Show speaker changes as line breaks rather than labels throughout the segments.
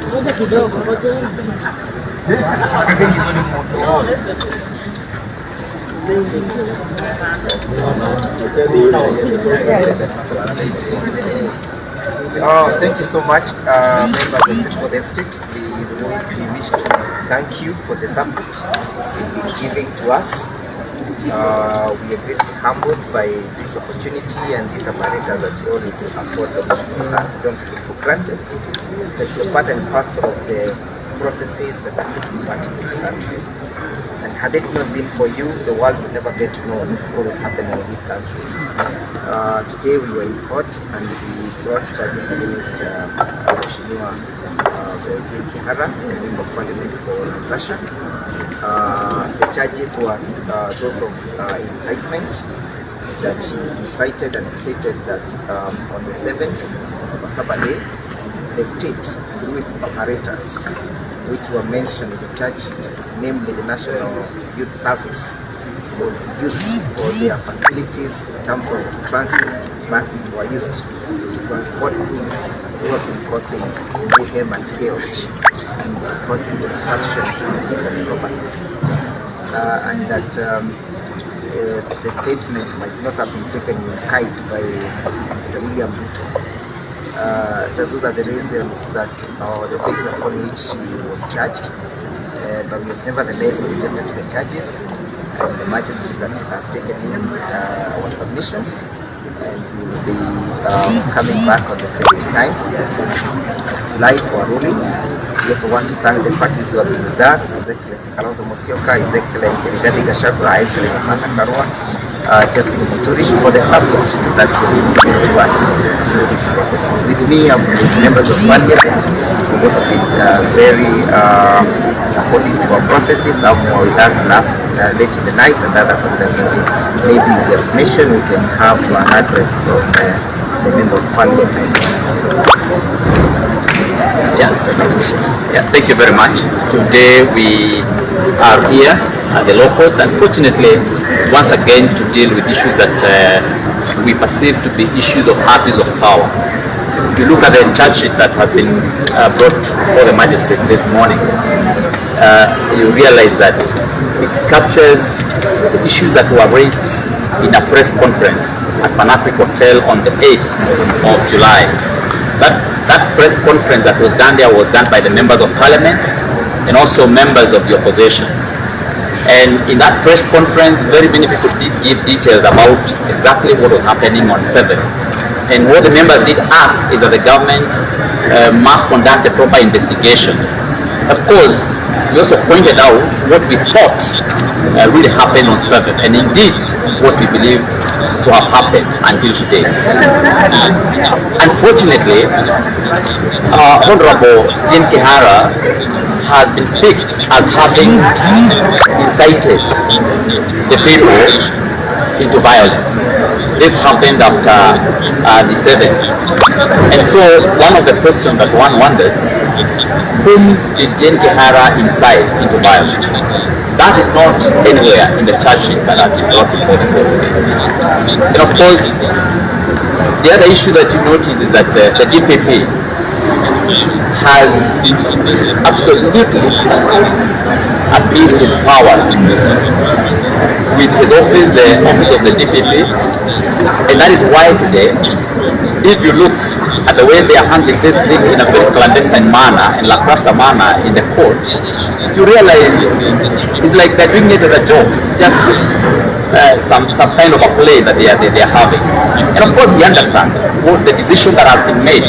Thank you so much, members of the Show District. We wish to thank you for the support you've been giving to us. We are greatly humbled by this opportunity and this apparatus that you always afford us. We don't take it for granted. That you're part and parcel of the processes that are taking part in this country. And had it not been for you, the world would never get to know what is happening in this country. Today we were in court and we brought charges against Mheshimiwa Kihara, the Member of Parliament for Russia. The charges was those of incitement, that she incited and stated that on the 7th of Saturday, the state, through its apparatus, which were mentioned in the charge sheet, namely the National Youth Service, was used for their facilities in terms of transport. Buses were used to transport goods who have been causing mayhem and chaos and causing destruction to people's properties. And that the statement might not have been taken in kind by Mr. William Ruto. Those are the reasons that, the basis upon which he was charged, but we have nevertheless objected to the charges, and the magistrate has taken in our submissions, and we will be coming back on the 29th of July for a ruling. We also want to thank the parties who have been with us, His Excellency Kalonzo Musyoka, His Excellency Gachagua, Excellency Martha Karua, Justin Muturi, for the support that you've given to us through these processes. With me, I'm with members of Parliament who have also been very supportive to our processes. Some were with us late in the night, and others are with us today. Maybe with the permission, we can have an address from the Member of Parliament.
Yeah, thank you very much. Today we are here at the law courts, unfortunately, once again to deal with issues that we perceive to be issues of abuse of power. If you look at the charge sheet that has been brought before the magistrate this morning, you realize that it captures the issues that were raised in a press conference at Pan-Africa Hotel on the 8th of July. That press conference that was done there was done by the members of parliament and also members of the opposition. And in that press conference, very many people did give details about exactly what was happening on 7th. And what the members did ask is that the government must conduct a proper investigation. Of course, we also pointed out what we thought really happened on 7th, and indeed what we believe to have happened until today. Unfortunately, Honorable Jean Kihara has been picked as having incited the people into violence. This happened after the 7th. And so one of the questions that one wonders, whom did Jean Kihara incite into violence? That is not anywhere in the charge sheet that has been brought before the court. And of course, the other issue that you notice is that the DPP has absolutely abused his powers with his office, the office of the DPP, and that is why today, if you look at the way they are handling this thing in a very clandestine manner, in lackluster manner in the court, you realize it's like they're doing it as a joke, just some kind of a play that they are having. And of course we understand what the decision that has been made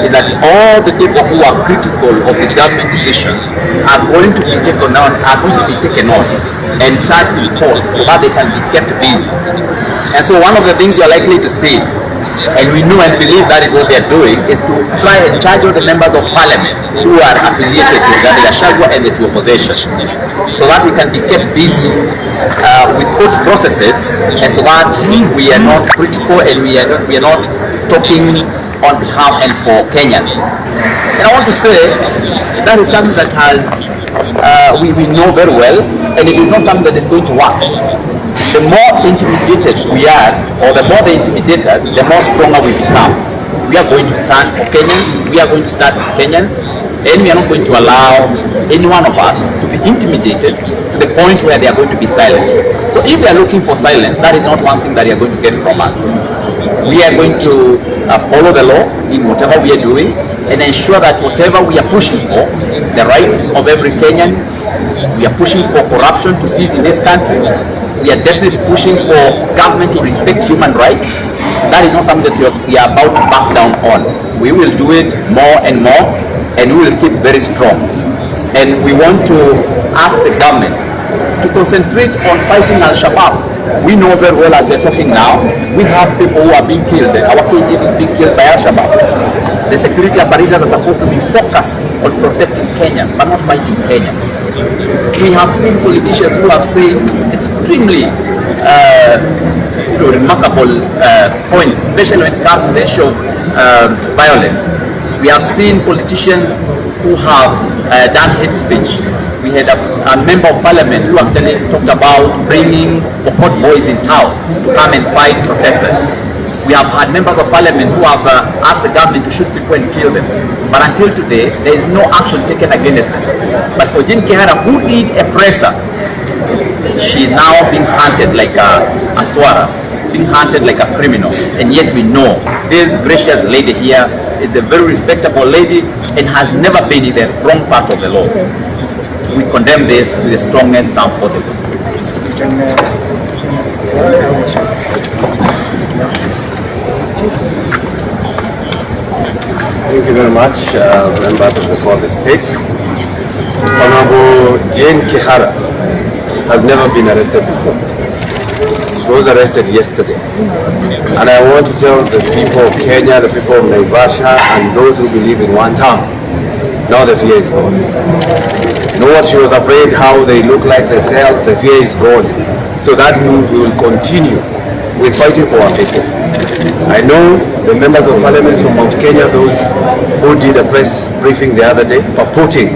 is that all the people who are critical of the government decisions are going to be taken on and tried to be called so that they can be kept busy. And so one of the things you are likely to see, and we know and believe that is what they are doing, is to try and charge all the members of parliament who are affiliated with Gachagua and the two opposition, so that we can be kept busy with court processes, and so that we are not critical and we are not talking on behalf and for Kenyans. And I want to say that is something that has we know very well, and it is not something that is going to work. The more intimidated we are, or the more the intimidators, the more stronger we become. We are going to stand for Kenyans, we are going to stand with Kenyans, And we are not going to allow any one of us to be intimidated to the point where they are going to be silenced. So if they are looking for silence, that is not one thing that they are going to get from us. We are going to follow the law in whatever we are doing and ensure that whatever we are pushing for, the rights of every Kenyan, we are pushing for corruption to cease in this country. We are definitely pushing for government to respect human rights. That is not something that we are about to back down on. We will do it more and more, and we will keep very strong. And we want to ask the government to concentrate on fighting Al-Shabaab. We know very well as we are talking now, we have people who are being killed. Our KDF is being killed by Al-Shabaab. The security apparatus are supposed to be focused on protecting Kenyans, but not fighting Kenyans. We have seen politicians who have said extremely remarkable points, especially when it comes to the issue of violence. We have seen politicians who have done hate speech. We had a member of parliament who actually talked about bringing hot boys in town to come and fight protesters. We have had members of parliament who have asked the government to shoot people and kill them. But until today, there is no action taken against them. But for Jane Kihara, who did oppress her, she is now being hunted like a swara, being hunted like a criminal. And yet we know this gracious lady here is a very respectable lady and has never been in the wrong part of the law. We condemn this with the strongest stamp possible.
Thank you very much, members of the fourth state. Honorable Jane Kihara has never been arrested before. She was arrested yesterday. And I want to tell the people of Kenya, the people of Naivasha, and those who believe in one town, now the fear is gone. Know what she was afraid, how they look like themselves, the fear is gone. So that means we will continue with fighting for our people. I know the members of parliament from Mount Kenya, those who did a press briefing the other day, purporting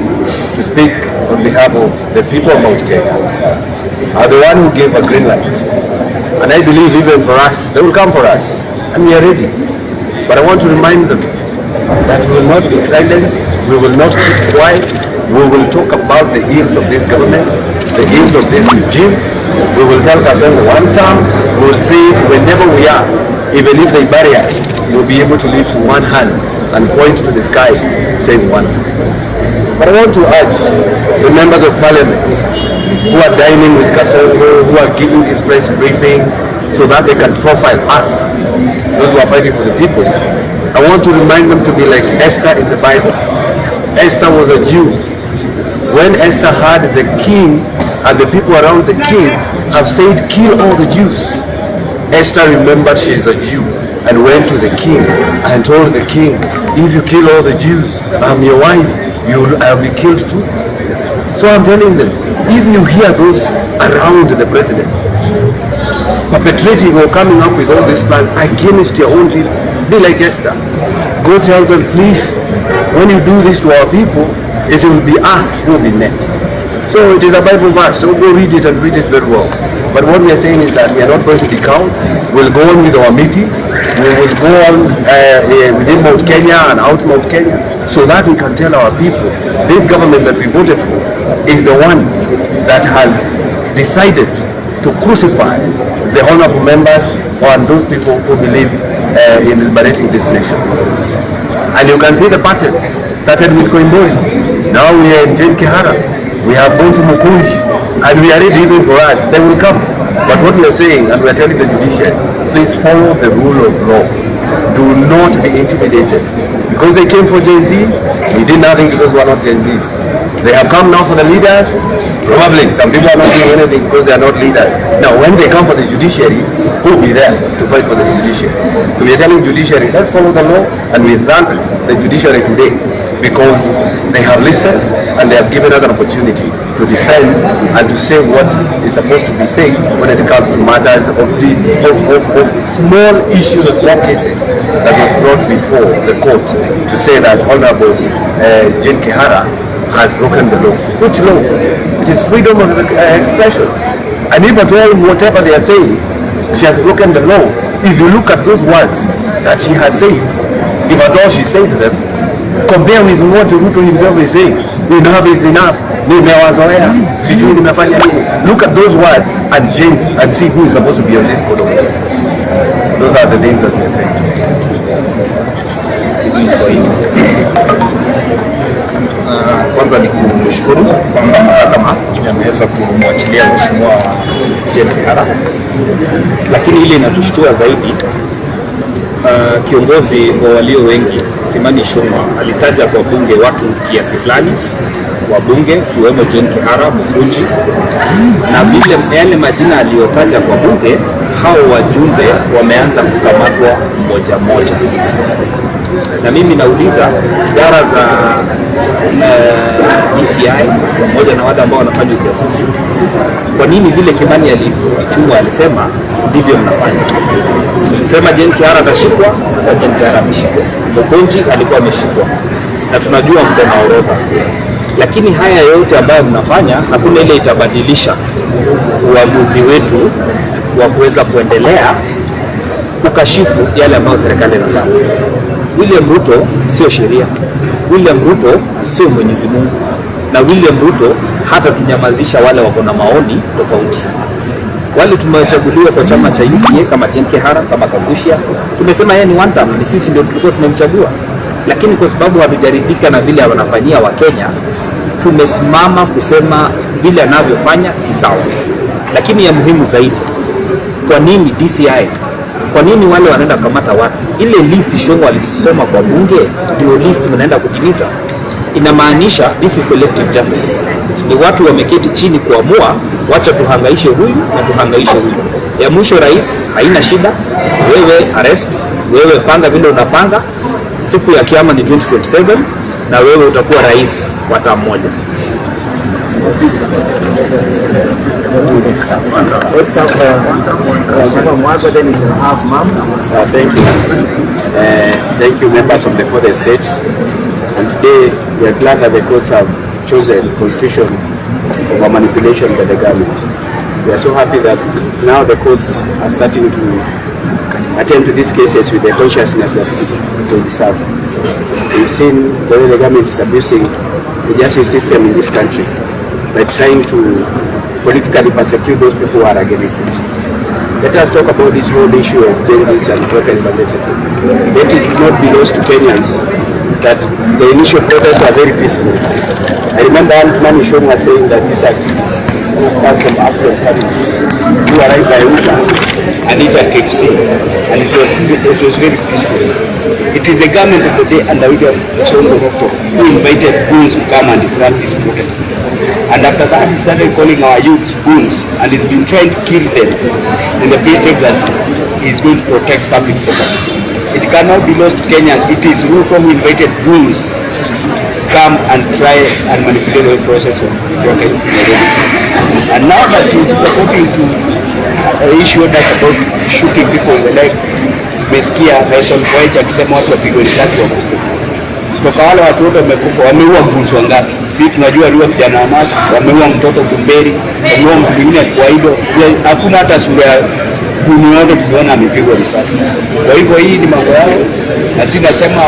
to speak on behalf of the people of Mount Kenya, are the one who gave a green light. And I believe even for us, they will come for us, and we are ready. But I want to remind them that we will not be silenced, we will not keep quiet, we will talk about the ills of this government, the ills of this regime. We will tell Kasongo one time, we will say it whenever we are. Even if they bury us, we'll be able to lift one hand and point to the sky, saying one time. But I want to urge the members of parliament who are dining with Kasongo, who are giving these press briefings so that they can profile us, those who are fighting for the people. I want to remind them to be like Esther in the Bible. Esther was a Jew. When Esther heard the king and the people around the king have said, kill all the Jews, Esther remembered she is a Jew and went to the king and told the king, if you kill all the Jews, I'm your wife, I'll be killed too. So I'm telling them, if you hear those around the president perpetrating or coming up with all this plan against your own people, be like Esther. Go tell them, please, when you do this to our people, it will be us who will be next. So it is a Bible verse, so go read it and read it very well. But what we are saying is that we are not going to be cowed. We'll go on with our meetings. We will go on within Mount Kenya and out Mount Kenya, so that we can tell our people, this government that we voted for is the one that has decided to crucify the honorable members and those people who believe in liberating this nation. And you can see the pattern. Started with Koimboi. Now we are in Jane Kihara. We have gone to Mukunji, and we are ready even for us. They will come. But what we are saying, and we are telling the judiciary, please follow the rule of law. Do not be intimidated. Because they came for Gen Z, we did nothing because we are not Gen Zs. They have come now for the leaders. Probably some people are not doing anything because they are not leaders. Now when they come for the judiciary, who will be there to fight for the judiciary? So we are telling judiciary, let's follow the law, and we thank the judiciary today because they have listened and they have given us an opportunity to defend and to say what is supposed to be said when it comes to matters of small issues, of small cases that was brought before the court to say that Honorable Jane Kihara has broken the law. Which law? It is freedom of expression. And if at all whatever they are saying, she has broken the law, if you look at those words that she has said, if at all she said them, Compare with what Ruto himself is saying. Enough is enough. Nimewazoea. Sijui nimefanya nini. Look at those words and change and see who is supposed to be on this board. Those are the things that we are saying.
Kwanza ni kumshukuru kwamba mahakama imeweza kumwachilia mheshimiwa Kihara, lakini ile inatushtua zaidi, kiongozi wa walio wengi Kimani Ichung'wah alitaja kwa bunge watu kiasi fulani wa bunge kiwemo Kihara, Mukunji, na vile yale majina aliyotaja kwa bunge, hao wajumbe wameanza kukamatwa mmoja mmoja. Na mimi nauliza idara za DCI pamoja na wale ambao wanafanya ujasusi, kwa nini vile Kimani Ichung'wah alisema ndivyo mnafanya? Alisema Kihara atashikwa, sasa Kihara ameshikwa. Mukunji alikuwa ameshikwa. Na tunajua mko na orodha. Lakini haya yote ambayo mnafanya, hakuna ile itabadilisha uamuzi wetu wa kuweza kuendelea kukashifu yale ambayo serikali inafanya. William Ruto sio sheria. William Ruto sio Mwenyezi Mungu. Na William Ruto hata tunyamazisha wale wako na maoni tofauti. Wale tumewachaguliwa kwa chama cha UDA kama Kihara, kama Kabushia, tumesema yeye ni one term, ni sisi ndio tulikuwa tumemchagua. Lakini kwa sababu hatujaridhika na vile wanafanyia wa Kenya, tumesimama kusema vile anavyofanya si sawa. Lakini ya muhimu zaidi, kwa nini DCI? Kwa nini wale wanaenda kamata watu? Ile list Ichung'wah alisoma kwa bunge ndio list mnaenda kutimiza. Inamaanisha this is selective justice. Ni watu wameketi chini kuamua, wacha tuhangaishe huyu na tuhangaishe huyu. Ya mwisho rais, haina shida, wewe arrest, wewe panga vile unapanga, siku ya kiyama ni 2027 na wewe utakuwa rais wa term moja.
Thank you members of the fourth estate. And today we are glad that the courts have chosen constitution over manipulation by the government. We are so happy that now the courts are starting to attend to these cases with the consciousness that they deserve. We've seen the way the government is abusing the justice system in this country by trying to politically persecute those people who are against it. Let us talk about this whole issue of Gen-Zs and protests and everything. Let it not be lost to Kenyans that the initial protests were very peaceful. I remember Kimani Ichung'wah saying that these are kids who come from African families who arrived by Uber and eaten KFC, and it was very peaceful. It is the government of the day under Ruto who invited goons to come and start this protest. And after that he started calling our youth goons, and he's been trying to kill them in the pretext that he's going to protect public property. It cannot be lost to Kenyans. It is Ruto who invited goons come and try and manipulate the process of protest. And now that he's purporting to issue orders about shooting people in the leg, umesikia Raila akisema watu wapigwe risasi wakufe. Kutoka wale watu wote wamekufa, wameua goons wangapi? Sisi tunajua aliua kijana wa Masa, wameua mtoto Kumberi, wameua mtu mwingine kwa hilo. Hakuna hata sura ya guni yote tumeona amepigwa risasi. Kwa hivyo hii ni mambo yao, na sisi nasema